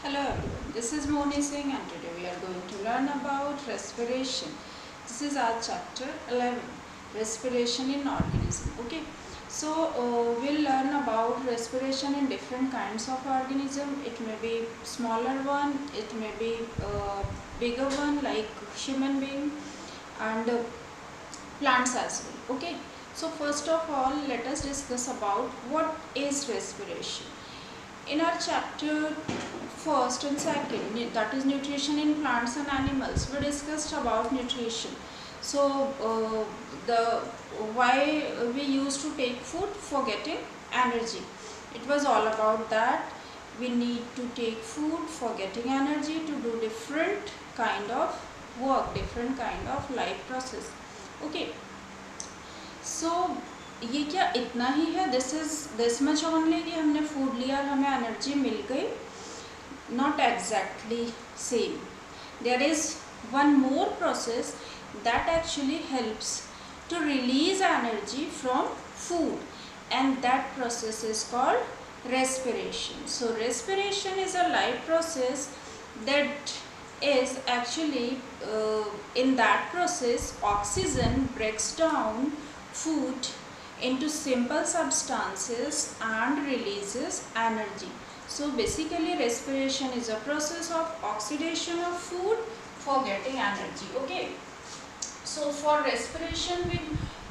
Hello everyone, this is Moni Singh and today we are going to learn about respiration. This is our chapter 11, respiration in organism. Okay, so we'll learn about respiration in different kinds of organism. It may be smaller one, it may be bigger one like human being and plants as well. Okay, so first of all let us discuss about what is respiration. In our chapter first and second, that is nutrition in plants and animals, we discussed about nutrition. So the why we used to take food for getting energy. It was all about that. We need to take food for getting energy to do different kind of work, different kind of life process. Okay, सो ये क्या इतना ही है, this much only कि हमने food लिया और हमें energy मिल गई? Not exactly same. There is one more process that actually helps to release energy from food and that process is called respiration. So respiration is a life process that is actually in that process oxygen breaks down food into simple substances and releases energy. So basically respiration is a process of oxidation of food for getting energy. Okay, so for respiration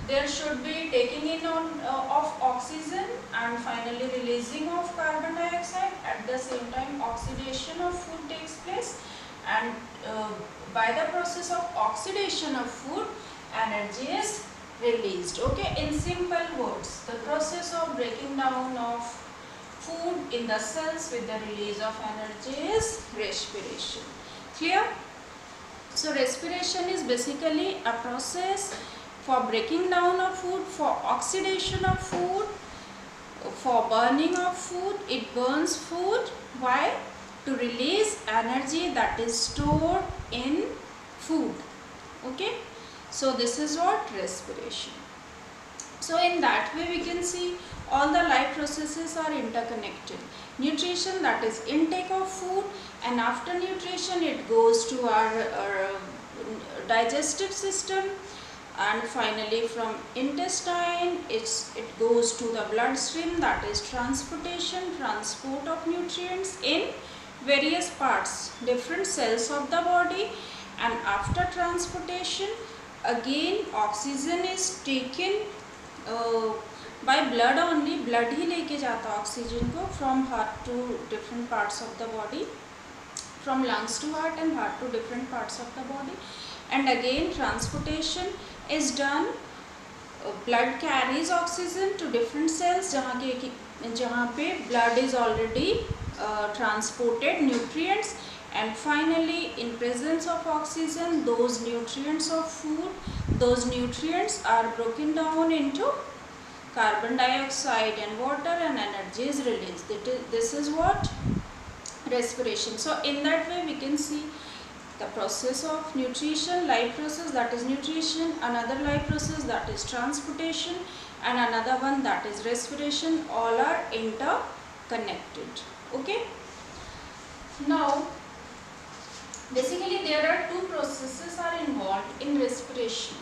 there should be taking in of oxygen and finally releasing of carbon dioxide. At the same time oxidation of food takes place and by the process of oxidation of food energy is released. Okay, in simple words, the process of breaking down of food in the cells with the release of energy is respiration. Clear? So respiration is basically a process for breaking down of food, for oxidation of food, for burning of food. It burns food. Why? To release energy that is stored in food. Okay, so this is what respiration. So in that way we can see all the life processes are interconnected. Nutrition, that is intake of food, and after nutrition it goes to our digestive system, and finally from intestine it goes to the bloodstream, that is transportation, transport of nutrients in various parts, different cells of the body, and after transportation again oxygen is taken by blood only. Blood ही लेके जाता oxygen को from heart to different parts of the body, from lungs to heart and heart to different parts of the body, and again transportation is done. Blood carries oxygen to different cells जहाँ पे blood is already transported nutrients, and finally in presence of oxygen those nutrients of food, those nutrients are broken down into carbon dioxide and water and energy is released. This is what respiration. So in that way we can see the process of nutrition, life process, that is nutrition, another life process, that is transportation, and another one, that is respiration. All are interconnected. Okay, now basically there are two processes are involved in respiration.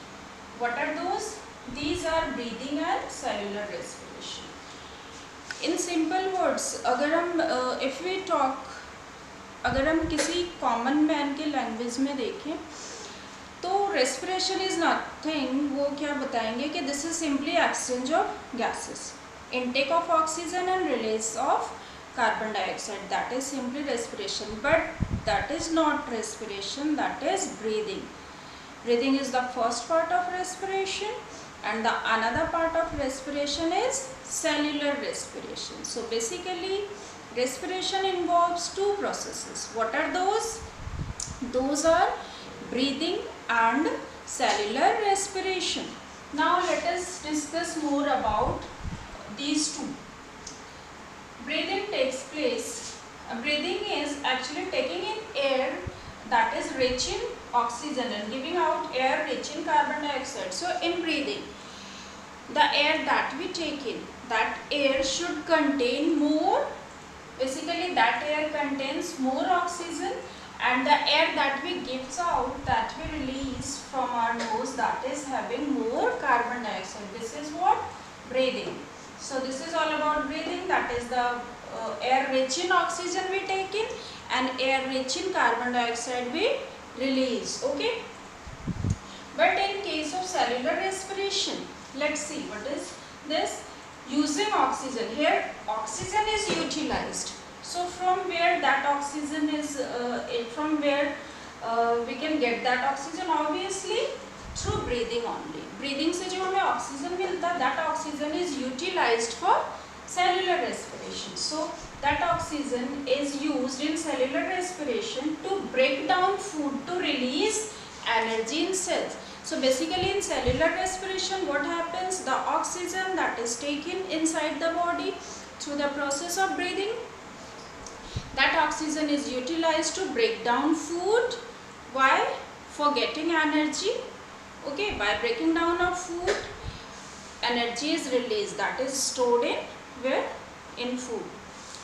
What are those? These are breathing and cellular respiration. In simple words, अगर हम if we talk, अगर हम किसी common man के language में देखें तो respiration is nothing, वो क्या बताएंगे कि this is simply exchange of gases, intake of oxygen and release of carbon dioxide, that is simply respiration. But that is not respiration, that is breathing. Breathing is the first part of respiration, and the another part of respiration is cellular respiration. So basically respiration involves two processes. What are those? Those are breathing and cellular respiration. Now let us discuss more about these two. Breathing takes place. Breathing is actually taking in air that is rich in oxygen and giving out air rich in carbon dioxide. So in breathing, the air that we take in, that air should contain more Basically that air contains more oxygen, and the air that we gives out, that we release from our nose, that is having more carbon dioxide. This is what? Breathing. So this is all about breathing. That is the air rich in oxygen we take in, and air rich in carbon dioxide we release. Okay. But in case of cellular respiration, let's see what is this. Using oxygen, here oxygen is utilized. So from where that oxygen is, from where we can get that oxygen? Obviously through breathing only. Breathing से जो हमें oxygen मिलता, that oxygen is utilized for cellular respiration. So that oxygen is used in cellular respiration to break down food to release energy in cells. So basically in cellular respiration what happens? The oxygen that is taken inside the body through the process of breathing, that oxygen is utilized to break down food. Why? For getting energy. Okay, by breaking down of food, energy is released, that is stored in where? In food.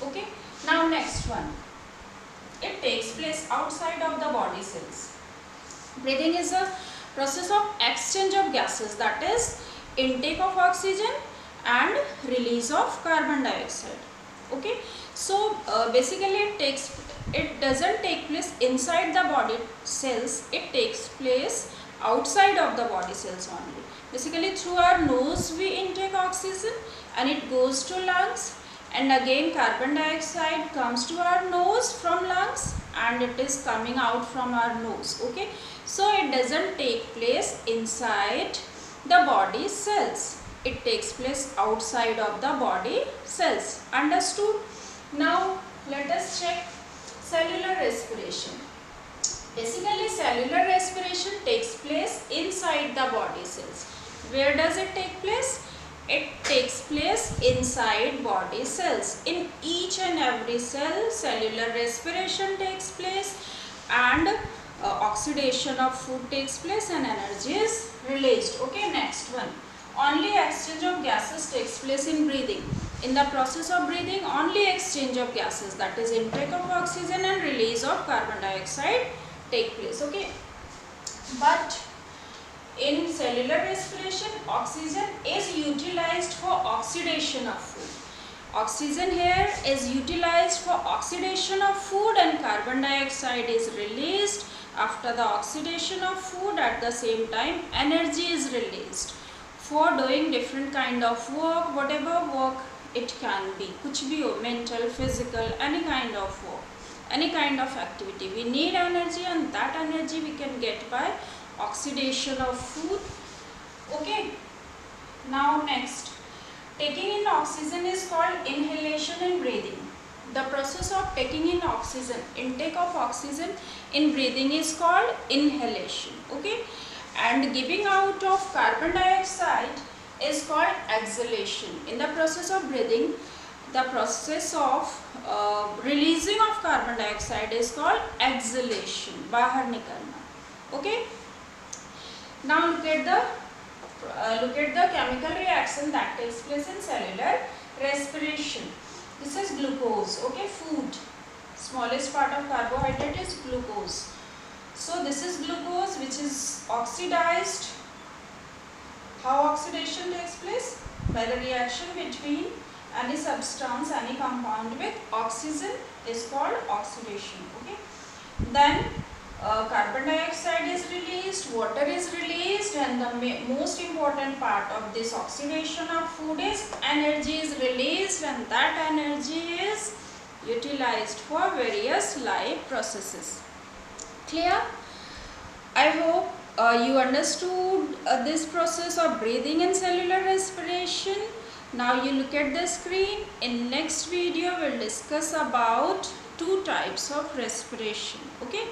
Okay, now next one. It takes place outside of the body cells. Breathing is a process of exchange of gases, that is intake of oxygen and release of carbon dioxide. Okay, so basically it doesn't take place inside the body cells, it takes place outside of the body cells only. Basically through our nose we intake oxygen and it goes to lungs, and again carbon dioxide comes to our nose from lungs and it is coming out from our nose. Okay, so it doesn't take place inside the body cells, it takes place outside of the body cells. Understood? Now let us check cellular respiration. Basically cellular respiration takes place inside the body cells. Where does it take place? It takes place inside body cells. In each and every cell, cellular respiration takes place, and oxidation of food takes place and energy is released. Okay, next one. Only exchange of gases takes place in breathing. In the process of breathing, only exchange of gases, that is intake of oxygen and release of carbon dioxide take place. Okay, but in cellular respiration, oxygen is utilized for oxidation of food. Oxygen here is utilized for oxidation of food, and carbon dioxide is released after the oxidation of food. At the same time, energy is released for doing different kind of work, whatever work it can be, कुछ भी हो, mental, physical, any kind of work, any kind of activity. We need energy, and that energy we can get by oxidation of food. Okay, now next, taking in oxygen is called inhalation in breathing. The process of taking in oxygen, intake of oxygen in breathing is called inhalation. Okay, and giving out of carbon dioxide is called exhalation. In the process of breathing, the process of releasing of carbon dioxide is called exhalation, bahar nikalna. Okay, now look at the chemical reaction that takes place in cellular respiration. This is glucose. Okay, food, smallest part of carbohydrate is glucose. So this is glucose which is oxidized. How oxidation takes place? By the reaction between any substance, any compound with oxygen is called oxidation. Okay, then carbon dioxide is released, water is released, and the most important part of this oxidation of food is energy is released, and that energy is utilized for various life processes. Clear? I hope you understood this process of breathing and cellular respiration. Now you look at the screen. In next video we'll discuss about two types of respiration. Okay.